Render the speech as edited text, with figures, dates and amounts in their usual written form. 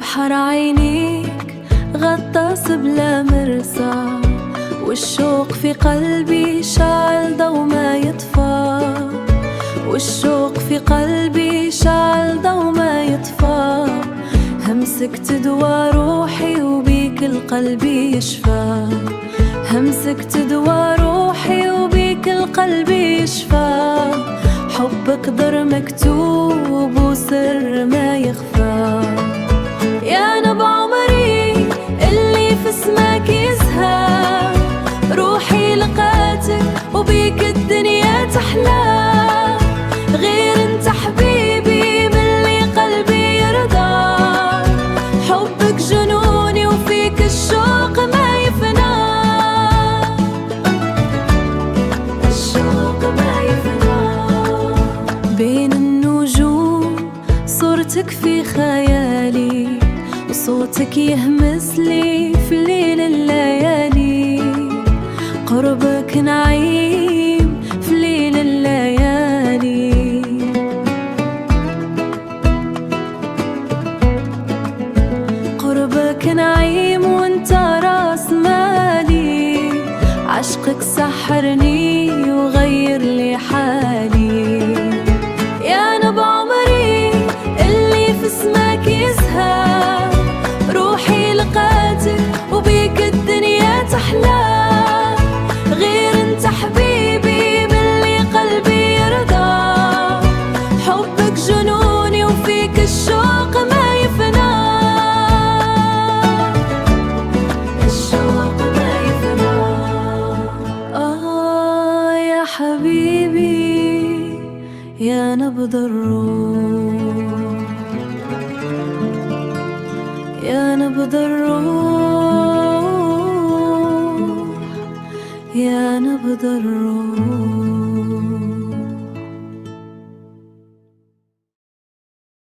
بحر عينيك غطاس بلا مرسى، والشوق في قلبي شعل ضو ما يطفى، والشوق في قلبي شعل ضو ما يطفى. همسك تدوى روحي وبيك القلب يشفى، همسك تدوى روحي وبيك القلب يشفى. حبك قدر مكتوب وسر ما يخفى، يا نبع عمري اللي في سماك يزهى. روحي لقاتك وبيك الدنيا تحلى، غير انت حبيبي من اللي قلبي يرضى. حبك جنوني وفيك الشوق ما يفنى، الشوق ما يفنى. بين النجوم صورتك في خيالي، وصوتك يهمس لي في ليل الليالي. قربك نعيم في ليل الليالي، قربك نعيم وانت راس مالي. عشقك سحرني وغير لي حالي، يا نبع عمري اللي في سماك يزهى. روحي لقاتك وبيك الدنيا تحلى، غير انت حبيبي من اللي قلبي يرضى. حبك جنوني وفيك الشوق ما يفنى، الشوق ما يفنى. يا حبيبي يا نبض الروح، يا نبض الروح، يا نبض الروح.